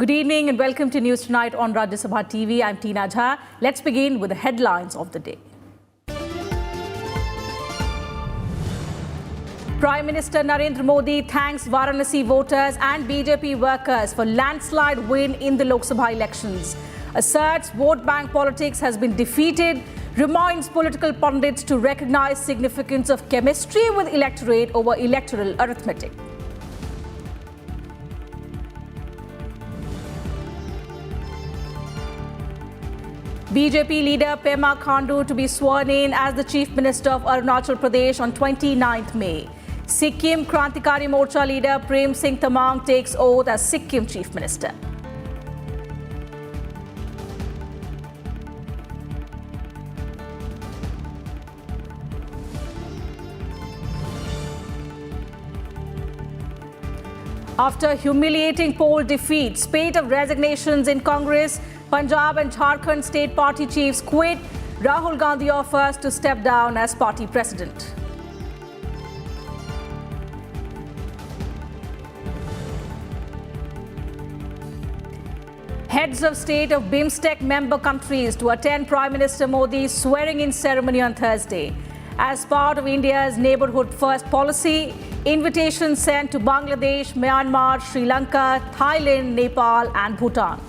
Good evening and welcome to News Tonight on Rajya Sabha TV. I'm Tina Jha. Let's begin with the headlines of the day. Prime Minister Narendra Modi thanks Varanasi voters and BJP workers for landslide win in the Lok Sabha elections. Asserts vote bank politics has been defeated. Reminds political pundits to recognize significance of chemistry with electorate over electoral arithmetic. BJP leader Pema Khandu to be sworn in as the Chief Minister of Arunachal Pradesh on 29th May. Sikkim Krantikari Morcha leader Prem Singh takes oath as Sikkim Chief Minister. After humiliating poll defeat, spate of resignations in Congress, Punjab and Jharkhand state party chiefs quit. Rahul Gandhi offers to step down as party president. Heads of state of BIMSTEC member countries to attend Prime Minister Modi's swearing-in ceremony on Thursday. As part of India's neighbourhood first policy, invitations sent to Bangladesh, Myanmar, Sri Lanka, Thailand, Nepal and Bhutan.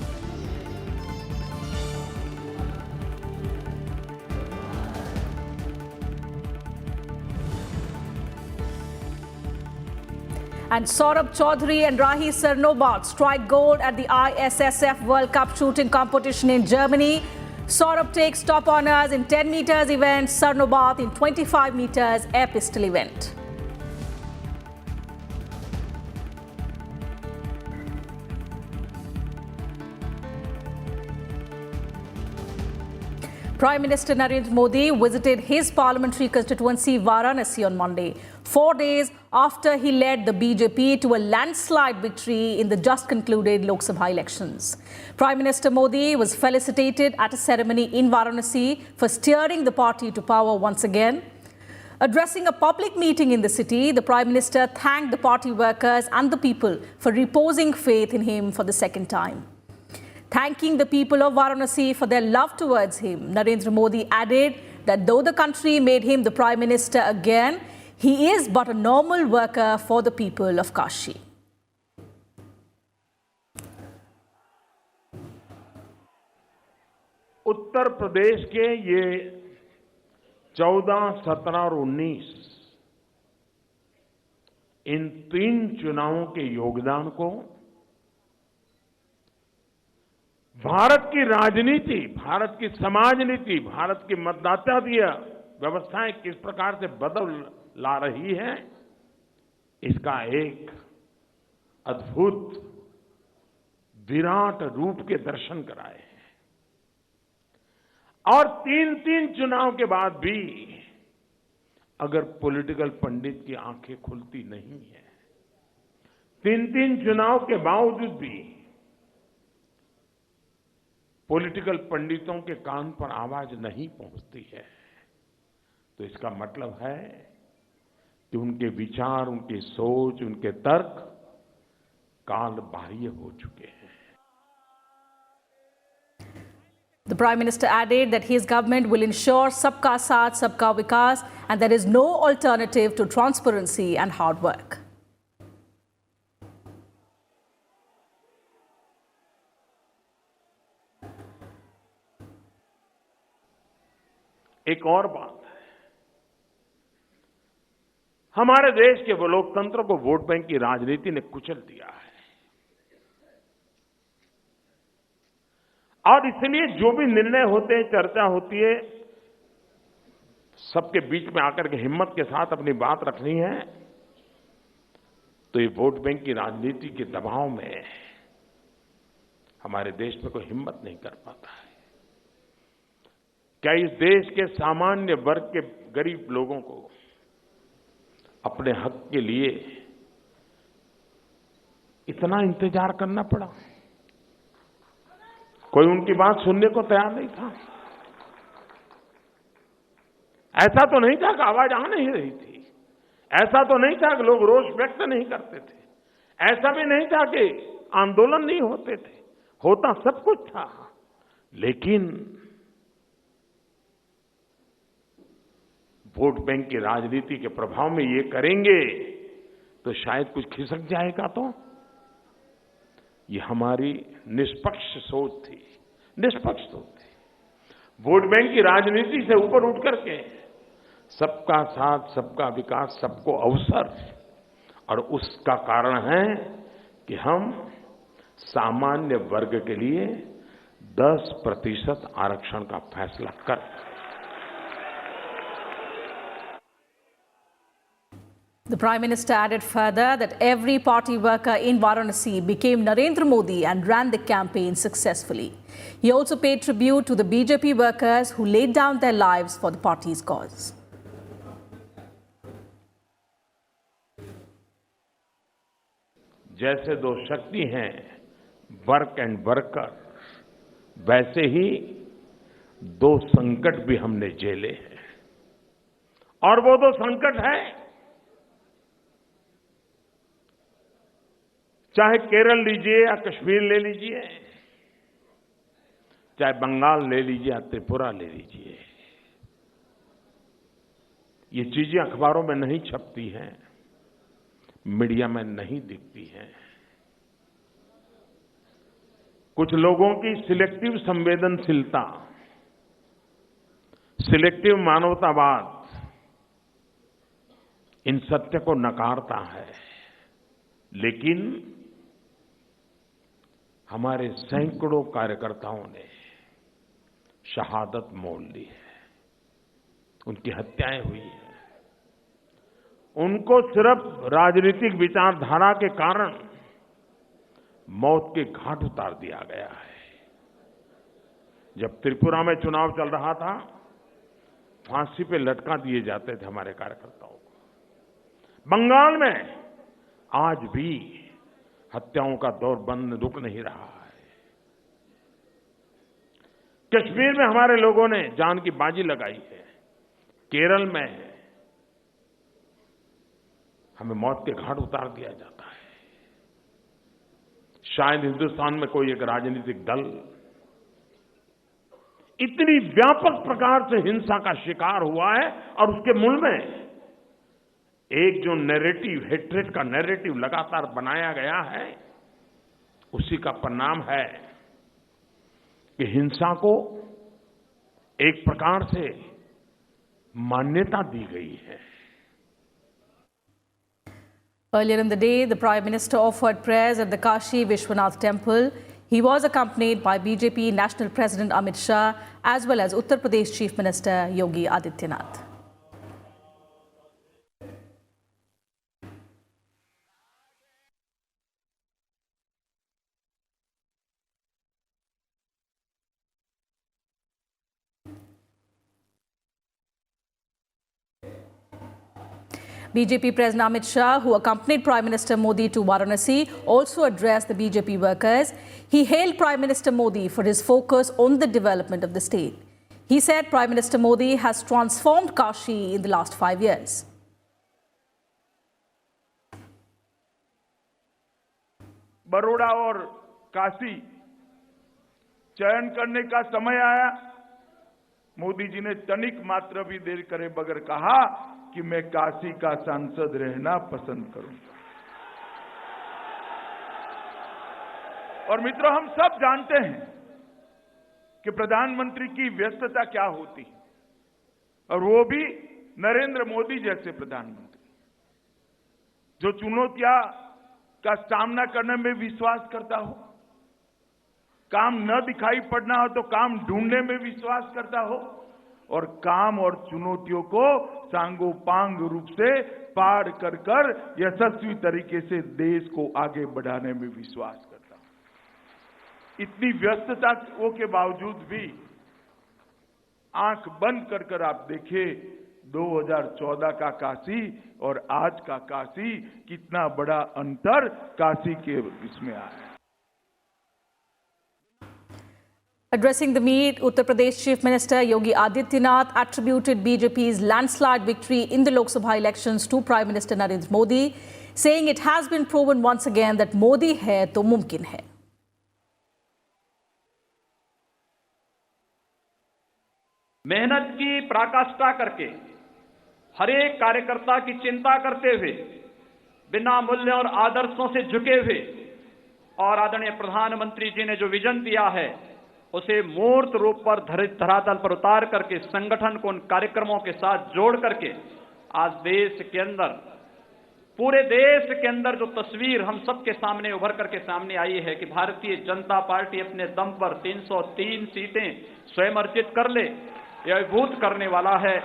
And Saurabh Chaudhary and Rahi Sarnobat strike gold at the ISSF World Cup shooting competition in Germany. Saurabh takes top honours in 10 metres event, Sarnobat in 25 metres air pistol event. Prime Minister Narendra Modi visited his parliamentary constituency Varanasi on Monday, 4 days after he led the BJP to a landslide victory in the just concluded Lok Sabha elections. Prime Minister Modi was felicitated at a ceremony in Varanasi for steering the party to power once again. Addressing a public meeting in the city, the Prime Minister thanked the party workers and the people for reposing faith in him for the second time. Thanking the people of Varanasi for their love towards him, Narendra Modi added that though the country made him the Prime Minister again, he is but a normal worker for the people of Kashi. Uttar Pradesh के ये 14, 17 और 19 इन 3 चुनावों के योगदान को भारत की राजनीति, भारत की समाज नीति, भारत की मतदाताकीय व्यवस्थाएं किस प्रकार से बदल ला रही है, इसका एक अद्भुत विराट रूप के दर्शन कराए हैं। और 3 चुनाव के बाद भी अगर पॉलिटिकल पंडित की आंखें खुलती नहीं है, 3 चुनाव के बावजूद भी पॉलिटिकल पंडितों के कान पर आवाज नहीं पहुंचती है, तो इसका मतलब है कि उनके विचार, उनकी सोच, उनके तर्क काल बाह्य हो चुके हैं। The Prime Minister added that his government will ensure Sabka Saath, Sabka Vikas, and there is no alternative to transparency and hard work. एक और बात है, हमारे देश के लोकतंत्र को वोट बैंक की राजनीति ने कुचल दिया है और इसलिए जो भी निर्णय होते हैं, चर्चा होती है, सबके बीच में आकर के हिम्मत के साथ अपनी बात रखनी है, तो ये वोट बैंक की राजनीति के दबाव में हमारे देश में कोई हिम्मत नहीं कर पाता है। क्या इस देश के सामान्य वर्ग के गरीब लोगों को अपने हक के लिए इतना इंतजार करना पड़ा? कोई उनकी बात सुनने को तैयार नहीं था। ऐसा तो नहीं था कि आवाज आ नहीं रही थी, ऐसा तो नहीं था कि लोग रोष व्यक्त नहीं करते थे, ऐसा भी नहीं था कि आंदोलन नहीं होते थे। होता सब कुछ था, लेकिन वोट बैंक की राजनीति के प्रभाव में ये करेंगे तो शायद कुछ खिसक जाएगा। तो ये हमारी निष्पक्ष सोच थी, निष्पक्ष सोच थी। वोट बैंक की राजनीति से ऊपर उठ करके सबका साथ, सबका विकास, सबको अवसर, और उसका कारण है कि हम सामान्य वर्ग के लिए 10% आरक्षण का फैसला कर। The Prime Minister added further that every party worker in Varanasi became Narendra Modi and ran the campaign successfully. He also paid tribute to the BJP workers who laid down their lives for the party's cause. जैसे दो शक्ति हैं work and worker, वैसे ही दो संकट भी हमने झेले हैं, और वो दो संकट है, चाहे केरल लीजिए या कश्मीर ले लीजिए, चाहे बंगाल ले लीजिए या त्रिपुरा ले लीजिए। ये चीजें अखबारों में नहीं छपती हैं, मीडिया में नहीं दिखती हैं। कुछ लोगों की सिलेक्टिव संवेदनशीलता, सिलेक्टिव मानवतावाद इन सत्य को नकारता है, लेकिन हमारे सैकड़ों कार्यकर्ताओं ने शहादत मोल ली है, उनकी हत्याएं हुई हैं। उनको सिर्फ राजनीतिक विचारधारा के कारण मौत के घाट उतार दिया गया है। जब त्रिपुरा में चुनाव चल रहा था, फांसी पे लटका दिए जाते थे हमारे कार्यकर्ताओं को। बंगाल में आज भी हत्याओं का दौर बंद रुक नहीं रहा है। कश्मीर में हमारे लोगों ने जान की बाजी लगाई है। केरल में हमें मौत के घाट उतार दिया जाता है। शायद हिंदुस्तान में कोई एक राजनीतिक दल इतनी व्यापक प्रकार से हिंसा का शिकार हुआ है और उसके मूल में एक जो नैरेटिव, हेट्रेड का नैरेटिव लगातार बनाया गया है, उसी का परिणाम है कि हिंसा को एक प्रकार से मान्यता दी गई है। Earlier in the day, the Prime Minister offered prayers at the Kashi Vishwanath Temple. He was accompanied by BJP National President Amit Shah as well as Uttar Pradesh Chief Minister Yogi Adityanath. BJP President Amit Shah, who accompanied Prime Minister Modi to Varanasi, also addressed the BJP workers. He hailed Prime Minister Modi for his focus on the development of the state. He said Prime Minister Modi has transformed Kashi in the last 5 years. Baroda और काशी चयन करने का समय आया। मोदी जी ने तनिक मात्र भी देर करे बगैर कहा कि मैं काशी का सांसद रहना पसंद करूंगा। और मित्रों, हम सब जानते हैं कि प्रधानमंत्री की व्यस्तता क्या होती है, और वो भी नरेंद्र मोदी जैसे प्रधानमंत्री जो चुनौतियां का सामना करने में विश्वास करता हो, काम न दिखाई पड़ना हो तो काम ढूंढने में विश्वास करता हो, और काम और चुनौतियों को सांगोपांग रूप से पार कर कर यशस्वी तरीके से देश को आगे बढ़ाने में विश्वास करता हूं। इतनी व्यस्तता के बावजूद भी आंख बंद कर कर आप देखिए 2014 का काशी और आज का काशी, कितना बड़ा अंतर काशी के इसमें आया। Addressing the meet, Uttar Pradesh Chief Minister Yogi Adityanath attributed BJP's landslide victory in the Lok Sabha elections to Prime Minister Narendra Modi, saying it has been proven once again that Modi hai to mumkin hai. मेहनत की पराकाष्ठा करके हर एक कार्यकर्ता की चिंता करते हुए बिना मूल्य और आदर्शों से झुके हुए और आदरणीय प्रधानमंत्री जी ने जो विजन दिया है उसे मूर्त रूप पर धरातल पर उतार करके संगठन को उन कार्यक्रमों के साथ जोड़ करके आज देश के अंदर, पूरे देश के अंदर जो तस्वीर हम सबके सामने उभर करके सामने आई है कि भारतीय जनता पार्टी अपने दम पर 303 सीटें स्वयं अर्जित कर ले, यह अद्भुत करने वाला है,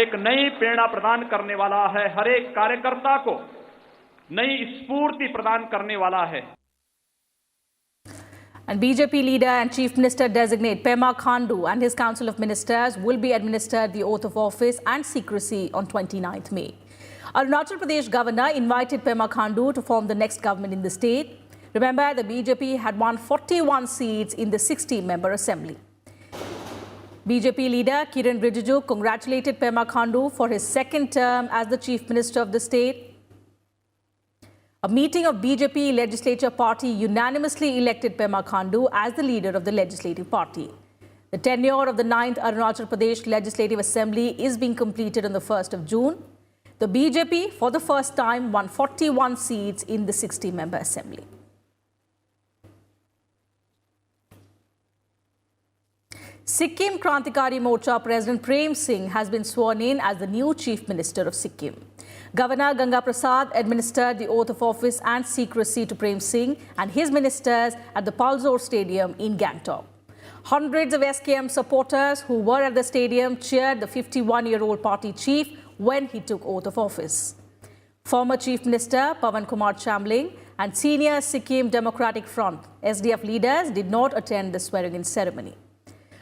एक नई प्रेरणा प्रदान करने वाला है, हर एक कार्यकर्ता को नई स्फूर्ति प्रदान करने वाला है। And BJP leader and Chief Minister designate Pema Khandu and his Council of Ministers will be administered the oath of office and secrecy on 29th May. Arunachal Pradesh governor invited Pema Khandu to form the next government in the state. Remember, the BJP had won 41 seats in the 60-member assembly. BJP leader Kiran Rijiju congratulated Pema Khandu for his second term as the Chief Minister of the state. A meeting of BJP legislature party unanimously elected Pema Khandu as the leader of the legislative party. The tenure of the 9th Arunachal Pradesh Legislative Assembly is being completed on the 1st of June. The BJP, for the first time, won 41 seats in the 60-member assembly. Sikkim Krantikari Morcha President Prem Singh has been sworn in as the new Chief Minister of Sikkim. Governor Ganga Prasad administered the oath of office and secrecy to Prem Singh and his ministers at the Palzor Stadium in Gangtok. Hundreds of SKM supporters who were at the stadium cheered the 51-year-old party chief when he took oath of office. Former Chief Minister Pawan Kumar Chamling and senior Sikkim Democratic Front SDF leaders did not attend the swearing-in ceremony.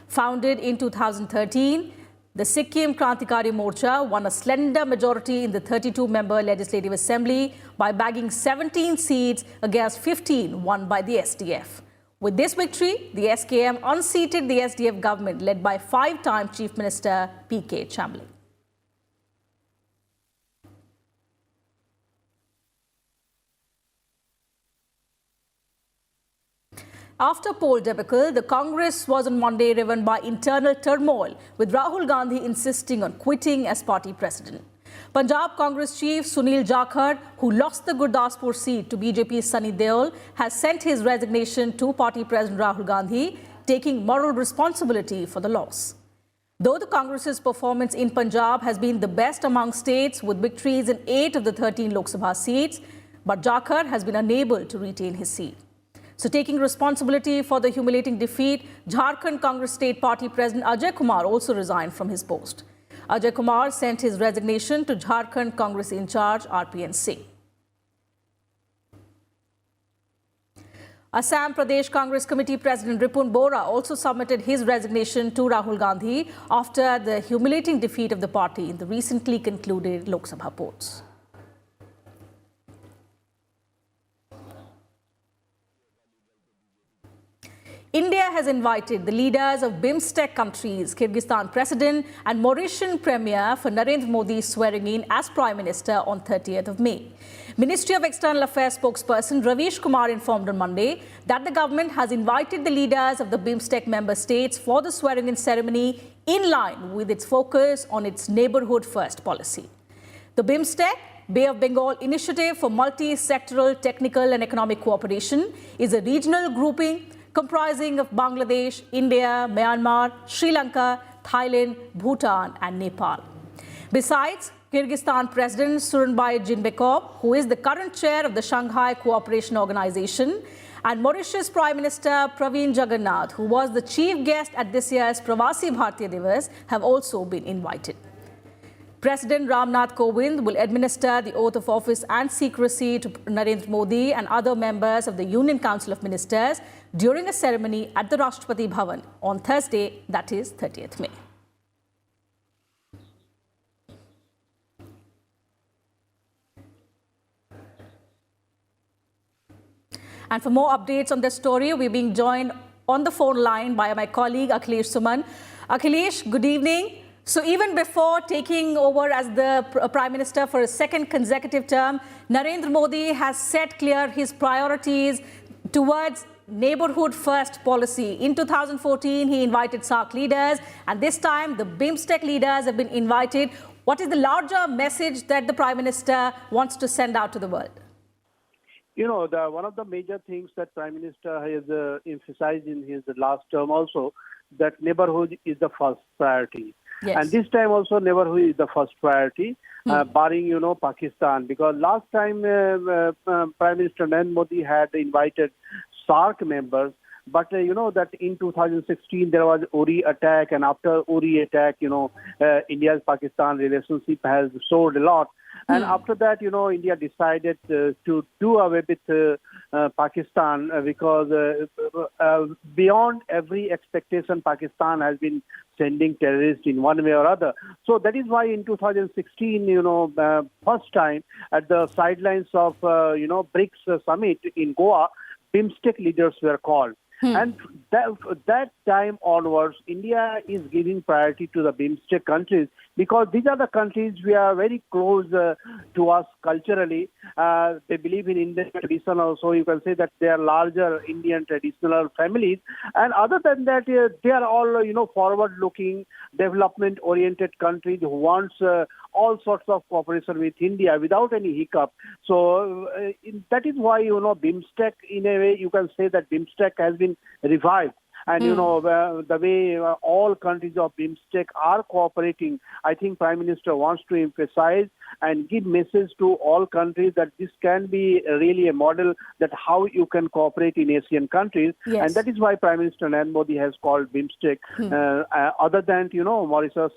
Founded in 2013, the Sikkim Krantikari Morcha won a slender majority in the 32-member Legislative Assembly by bagging 17 seats against 15 won by the SDF. With this victory, the SKM unseated the SDF government led by 5-time Chief Minister P.K. Chamling. After poll debacle, the Congress was on Monday riven by internal turmoil, with Rahul Gandhi insisting on quitting as party president. Punjab Congress chief Sunil Jakhar, who lost the Gurdaspur seat to BJP's Sunny Deol, has sent his resignation to party president Rahul Gandhi, taking moral responsibility for the loss. Though the Congress's performance in Punjab has been the best among states, with victories in 8 of the 13 Lok Sabha seats, but Jakhar has been unable to retain his seat. So, taking responsibility for the humiliating defeat, Jharkhand Congress State Party President Ajay Kumar also resigned from his post. Ajay Kumar sent his resignation to Jharkhand Congress in charge RPN Singh. Assam Pradesh Congress Committee President Ripun Bora also submitted his resignation to Rahul Gandhi after the humiliating defeat of the party in the recently concluded Lok Sabha polls. India has invited the leaders of BIMSTEC countries, Kyrgyzstan President and Mauritian Premier, for Narendra Modi's swearing in as Prime Minister on 30th of May. Ministry of External Affairs spokesperson Ravish Kumar informed on Monday that the government has invited the leaders of the BIMSTEC member states for the swearing-in ceremony in line with its focus on its neighbourhood-first policy. The BIMSTEC, Bay of Bengal Initiative for Multi-Sectoral Technical and Economic Cooperation, is a regional grouping comprising of Bangladesh, India, Myanmar, Sri Lanka, Thailand, Bhutan and Nepal. Besides, Kyrgyzstan President Suranbay Jinbekov, who is the current chair of the Shanghai Cooperation Organization, and Mauritius Prime Minister Praveen Jagannath, who was the chief guest at this year's Pravasi Bharatiya Divas, have also been invited. President Ramnath Kovind will administer the oath of office and secrecy to Narendra Modi and other members of the Union Council of Ministers during a ceremony at the Rashtrapati Bhavan on Thursday, that is 30th May. And for more updates on this story, we're being joined on the phone line by my colleague Akhilesh Suman. Akhilesh, good evening. So even before taking over as the Prime Minister for a second consecutive term, Narendra Modi has set clear his priorities towards neighborhood first policy. In 2014, he invited SAARC leaders, and this time the BIMSTEC leaders have been invited. What is the larger message that the Prime Minister wants to send out to the world? You know, one of the major things that Prime Minister has emphasized in his last term also, that neighborhood is the first priority. Yes. And this time also neighborhood is the first priority, barring, Pakistan. Because last time Prime Minister Narendra Modi had invited SAARC members, but that in 2016 there was Uri attack, and after Uri attack, India-Pakistan relationship has soared a lot. And after that, India decided to do away with Pakistan because beyond every expectation, Pakistan has been sending terrorists in one way or other. So that is why in 2016, first time at the sidelines of, BRICS summit in Goa, BIMSTEC leaders were called. And that time onwards, India is giving priority to the BIMSTEC countries because these are the countries we are very close to us culturally. They believe in Indian tradition also. You can say that they are larger Indian traditional families. And other than that, they are all, forward-looking, development-oriented countries who wants all sorts of cooperation with India without any hiccup. So that is why, BIMSTEC, in a way, you can say that BIMSTEC has been revived. And, the way all countries of BIMSTEC are cooperating, I think Prime Minister wants to emphasize and give message to all countries that this can be really a model that how you can cooperate in Asian countries. Yes. And that is why Prime Minister Narendra Modi has called BIMSTEC. Other than, Mauritius,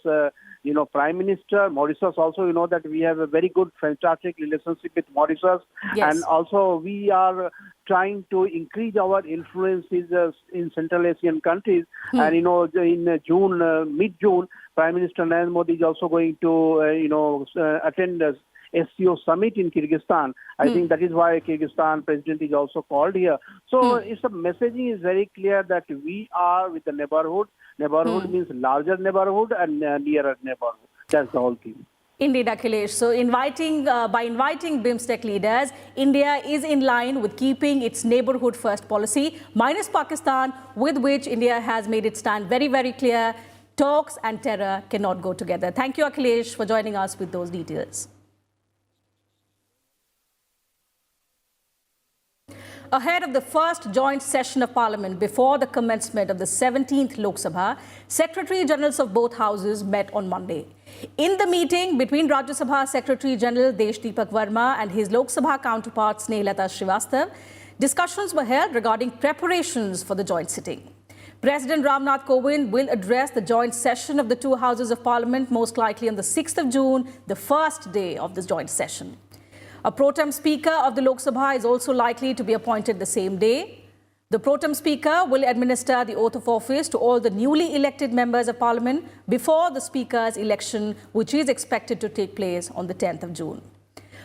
Prime Minister, Mauritius also, that we have a very good, fantastic relationship with Mauritius. Yes. And also we are trying to increase our influences in Central Asian countries. And, in June, mid-June, Prime Minister Narendra Modi is also going to, attend the SCO summit in Kyrgyzstan. I think that is why Kyrgyzstan president is also called here. So it's the messaging is very clear that we are with the neighborhood. Neighborhood means larger neighborhood and nearer neighborhood. That's the whole thing. Indeed, Akhilesh. So by inviting BIMSTEC leaders, India is in line with keeping its neighborhood first policy, minus Pakistan, with which India has made its stand very, very clear. Talks and terror cannot go together. Thank you, Akhilesh, for joining us with those details. Ahead of the first joint session of Parliament before the commencement of the 17th Lok Sabha, Secretary-Generals of both houses met on Monday. In the meeting between Rajya Sabha Secretary-General Desh Deepak Verma and his Lok Sabha counterpart Snehlata Srivastava, discussions were held regarding preparations for the joint sitting. President Ramnath Kovind will address the joint session of the two houses of Parliament most likely on the 6th of June, the first day of this joint session. A pro tem speaker of the Lok Sabha is also likely to be appointed the same day. The pro tem speaker will administer the oath of office to all the newly elected members of Parliament before the speaker's election, which is expected to take place on the 10th of June.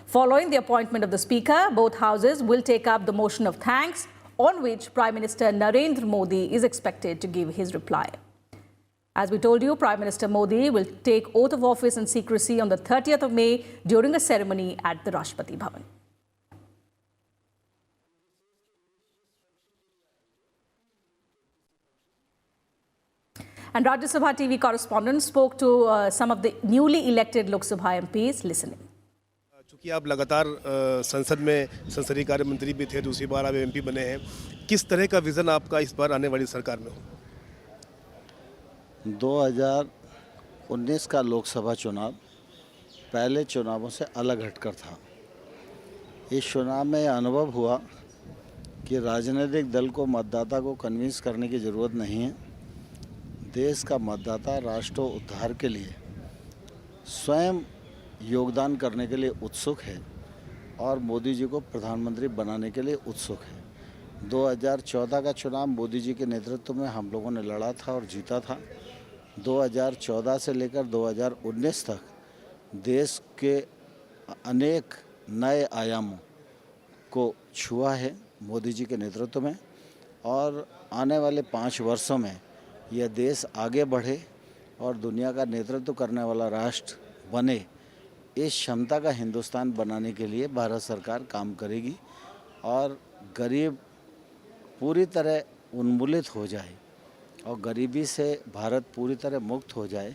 Following the appointment of the speaker, both houses will take up the motion of thanks, on which Prime Minister Narendra Modi is expected to give his reply. As we told you, Prime Minister Modi will take oath of office in secrecy on the 30th of May during a ceremony at the Rashtrapati Bhavan. And Rajya Sabha TV correspondent spoke to some of the newly elected Lok Sabha MPs. Listening. चूँकि आप लगातार संसद में संसदीय कार्य मंत्री भी थे, दूसरी बार आप एमपी बने हैं, किस तरह का विजन आपका इस बार आने वाली सरकार में हो? 2019 का लोकसभा चुनाव पहले चुनावों से अलग हटकर था। इस चुनाव में यह अनुभव हुआ कि राजनीतिक दल को मतदाता को कन्विंस करने की ज़रूरत नहीं है। देश का मतदाता राष्ट्र उद्धार के लिए स्वयं योगदान करने के लिए उत्सुक है और मोदी जी को प्रधानमंत्री बनाने के लिए उत्सुक है। 2014 का चुनाव मोदी जी के नेतृत्व में हम लोगों ने लड़ा था और जीता था। 2014 से लेकर 2019 तक देश के अनेक नए आयामों को छुआ है मोदी जी के नेतृत्व में, और आने वाले 5 वर्षों में यह देश आगे बढ़े और दुनिया का नेतृत्व करने वाला राष्ट्र बने, इस क्षमता का हिंदुस्तान बनाने के लिए भारत सरकार काम करेगी। और गरीब पूरी तरह उन्मूलित हो जाए और गरीबी से भारत पूरी तरह मुक्त हो जाए,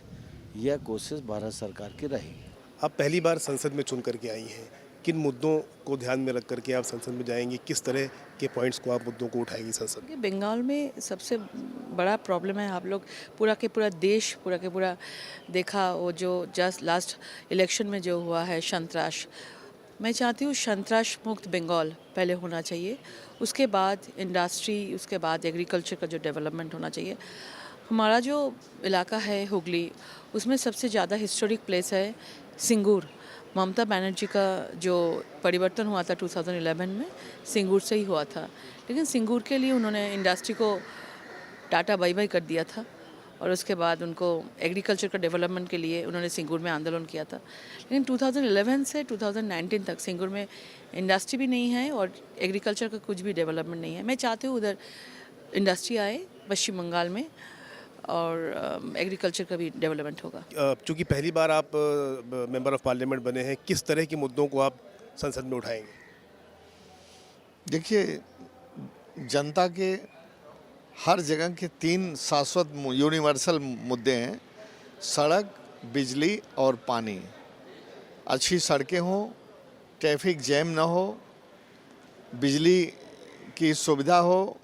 यह कोशिश भारत सरकार की रहेगी। आप पहली बार संसद में चुन करके आई हैं, किन मुद्दों को ध्यान में रख करके आप संसद में जाएंगी, किस तरह के पॉइंट्स को आप मुद्दों को उठाएंगी संसद में? बंगाल में सबसे बड़ा प्रॉब्लम है, आप लोग पूरा के पूरा देश पूरा के पूरा देखा, वो जो जस्ट लास्ट इलेक्शन में जो हुआ है संतराश। मैं चाहती हूँ संतराश मुक्त बंगाल पहले होना चाहिए, उसके बाद इंडस्ट्री, उसके बाद एग्रीकल्चर का जो डेवलपमेंट होना चाहिए। हमारा जो इलाका है हुगली, उसमें सबसे ज़्यादा हिस्टोरिक प्लेस है सिंगूर। ममता बनर्जी का जो परिवर्तन हुआ था 2011 में, सिंगूर से ही हुआ था, लेकिन सिंगूर के लिए उन्होंने इंडस्ट्री को टाटा बाय बाय कर दिया था और उसके बाद उनको एग्रीकल्चर का डेवलपमेंट के लिए उन्होंने सिंगूर में आंदोलन किया था। लेकिन 2011 से 2019 तक सिंगूर में इंडस्ट्री भी नहीं है और एग्रीकल्चर का कुछ भी डेवलपमेंट नहीं है। मैं चाहती हूँ उधर इंडस्ट्री आए पश्चिम बंगाल में और एग्रीकल्चर का भी डेवलपमेंट होगा। चूँकि पहली बार आप मेंबर ऑफ पार्लियामेंट बने हैं, किस तरह के मुद्दों को आप संसद में उठाएंगे? देखिए, जनता के हर जगह के 3 शाश्वत यूनिवर्सल मुद्दे हैं: सड़क, बिजली और पानी। अच्छी सड़कें हों, ट्रैफिक जैम ना हो, बिजली की सुविधा हो,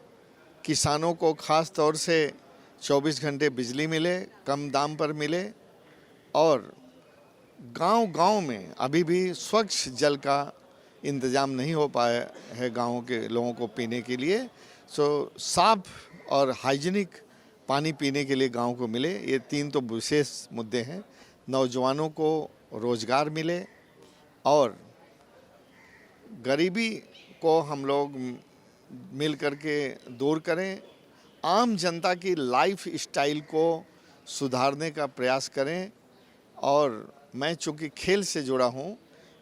किसानों को ख़ास तौर से 24 घंटे बिजली मिले, कम दाम पर मिले, और गांव-गांव में अभी भी स्वच्छ जल का इंतज़ाम नहीं हो पाया है गाँव के लोगों को पीने के लिए। सो साफ और हाइजीनिक पानी पीने के लिए गांव को मिले, ये 3 तो विशेष मुद्दे हैं। नौजवानों को रोज़गार मिले और गरीबी को हम लोग मिल कर के दूर करें, आम जनता की लाइफ स्टाइल को सुधारने का प्रयास करें। और मैं चूँकि खेल से जुड़ा हूँ,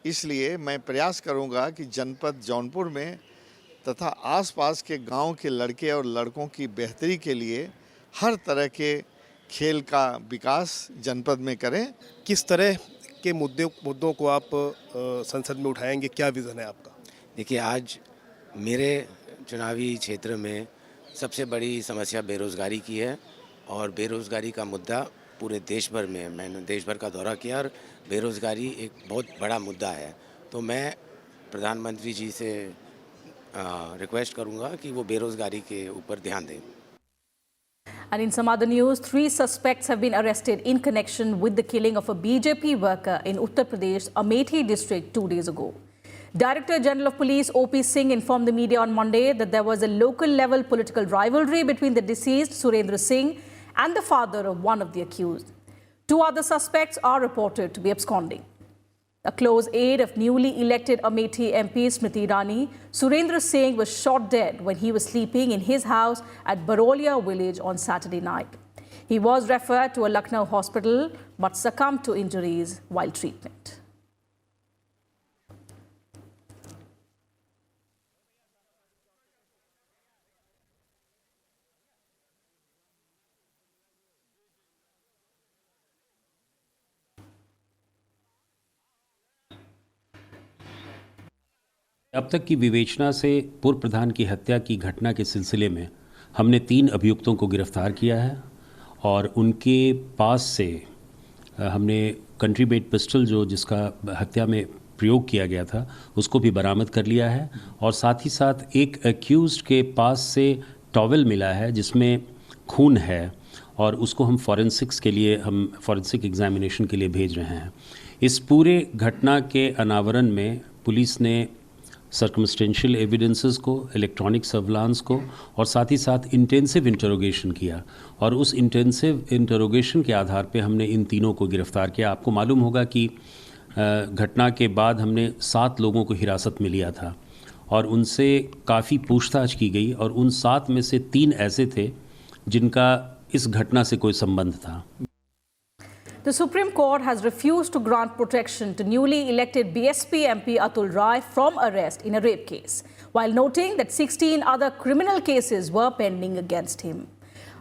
इसलिए मैं प्रयास करूँगा कि जनपद जौनपुर में तथा आसपास के गांव के लड़के और लड़कों की बेहतरी के लिए हर तरह के खेल का विकास जनपद में करें। किस तरह के मुद्दों को आप संसद में उठाएंगे, क्या विज़न है आपका? देखिए, आज मेरे चुनावी क्षेत्र में सबसे बड़ी समस्या बेरोज़गारी की है और बेरोज़गारी का मुद्दा पूरे देश भर में, मैंने देश भर का दौरा किया और बेरोज़गारी एक बहुत बड़ा मुद्दा है। तो मैं प्रधानमंत्री जी से रिक्वेस्ट करूंगा कि वो बेरोज़गारी के ऊपर ध्यान दें। And in some other news, 3 suspects have been arrested in connection with the killing of a BJP worker in Uttar Pradesh, Amethi district 2 days ago. Director General of Police O.P. Singh informed the media on Monday that there was a local level political rivalry between the deceased Narendra Singh and the father of one of the accused. 2 other suspects are reported to be absconding. A close aide of newly elected Amethi MP Smriti Irani, Narendra Singh was shot dead when he was sleeping in his house at Barolia village on Saturday night. He was referred to a Lucknow hospital but succumbed to injuries while treatment. अब तक की विवेचना से पूर्व प्रधान की हत्या की घटना के सिलसिले में हमने 3 अभियुक्तों को गिरफ्तार किया है और उनके पास से हमने कंट्री मेड पिस्टल जो जिसका हत्या में प्रयोग किया गया था उसको भी बरामद कर लिया है और साथ ही साथ एक एक्यूज्ड के पास से टॉवेल मिला है जिसमें खून है और उसको हम फॉरेंसिक्स के लिए फॉरेंसिक एग्जामिनेशन के लिए भेज रहे हैं। इस पूरे घटना के अनावरण में पुलिस ने सर्कमस्टेंशियल एविडेंसेस को, इलेक्ट्रॉनिक सर्विलांस को और साथ ही साथ इंटेंसिव इंटरोगेशन किया और उस इंटेंसिव इंटरोगेशन के आधार पे हमने इन तीनों को गिरफ्तार किया। आपको मालूम होगा कि घटना के बाद हमने 7 लोगों को हिरासत में लिया था और उनसे काफ़ी पूछताछ की गई और उन 7 में से 3 ऐसे थे जिनका इस घटना से कोई संबंध था। The Supreme Court has refused to grant protection to newly elected BSP MP Atul Rai from arrest in a rape case, while noting that 16 other criminal cases were pending against him.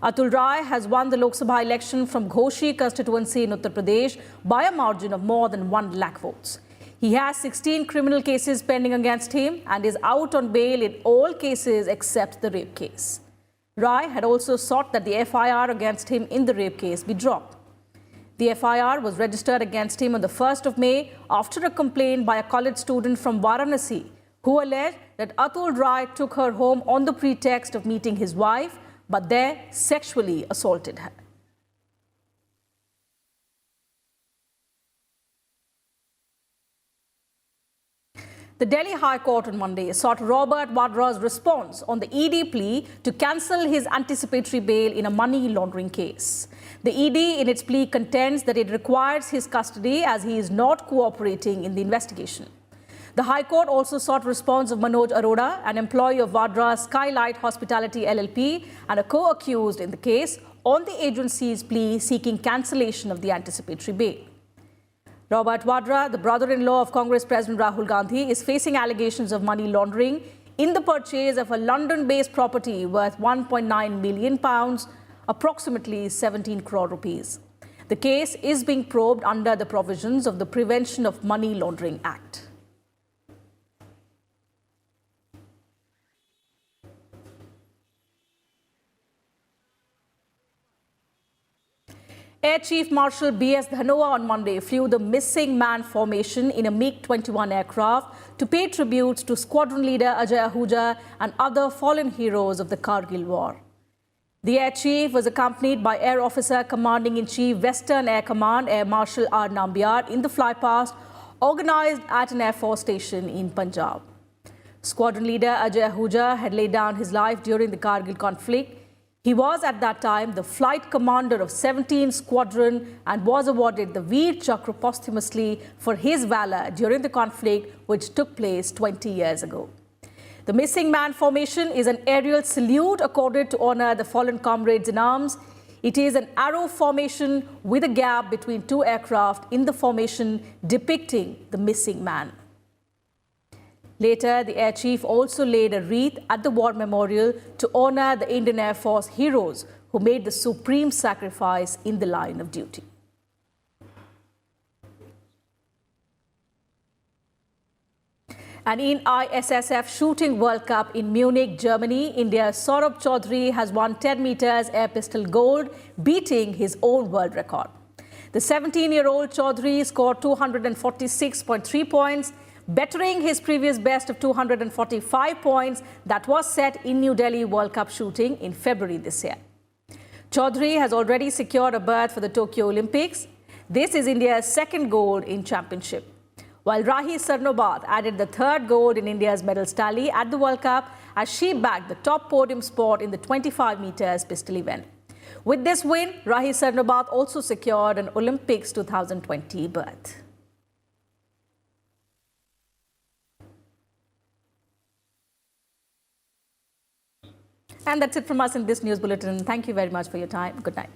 Atul Rai has won the Lok Sabha election from Ghoshi constituency in Uttar Pradesh by a margin of more than 1 lakh votes. He has 16 criminal cases pending against him and is out on bail in all cases except the rape case. Rai had also sought that the FIR against him in the rape case be dropped. The FIR was registered against him on the 1st of May after a complaint by a college student from Varanasi who alleged that Atul Rai took her home on the pretext of meeting his wife, but there sexually assaulted her. The Delhi High Court on Monday sought Robert Vadra's response on the ED plea to cancel his anticipatory bail in a money laundering case. The ED in its plea contends that it requires his custody as he is not cooperating in the investigation. The High Court also sought response of Manoj Arora, an employee of Vadra's Skylight Hospitality LLP and a co-accused in the case, on the agency's plea seeking cancellation of the anticipatory bail. Robert Vadra, the brother-in-law of Congress President Rahul Gandhi, is facing allegations of money laundering in the purchase of a London-based property worth £1.9 million, approximately 17 crore rupees. The case is being probed under the provisions of the Prevention of Money Laundering Act. Air Chief Marshal B.S. Dhanoa on Monday flew the missing man formation in a MiG-21 aircraft to pay tributes to squadron leader Ajay Ahuja and other fallen heroes of the Kargil War. The Air Chief was accompanied by Air Officer Commanding-in-Chief Western Air Command Air Marshal R. Nambiar in the flypast organized at an Air Force station in Punjab. Squadron leader Ajay Ahuja had laid down his life during the Kargil conflict. He was at that time the flight commander of 17th Squadron and was awarded the Veer Chakra posthumously for his valor during the conflict which took place 20 years ago. The missing man formation is an aerial salute accorded to honor the fallen comrades in arms. It is an arrow formation with a gap between two aircraft in the formation depicting the missing man. Later, the Air Chief also laid a wreath at the War Memorial to honor the Indian Air Force heroes who made the supreme sacrifice in the line of duty. And in ISSF Shooting World Cup in Munich, Germany, India's Saurabh Chaudhary has won 10 meters air pistol gold, beating his own world record. The 17-year-old Chaudhary scored 246.3 points, bettering his previous best of 245 points that was set in New Delhi World Cup shooting in February this year. Chaudhary has already secured a berth for the Tokyo Olympics. This is India's second gold in championship. While Rahi Sarnobat added the third gold in India's medals tally at the World Cup as she bagged the top podium spot in the 25 meters pistol event. With this win, Rahi Sarnobat also secured an Olympics 2020 berth. And that's it from us in this news bulletin. Thank you very much for your time. Good night.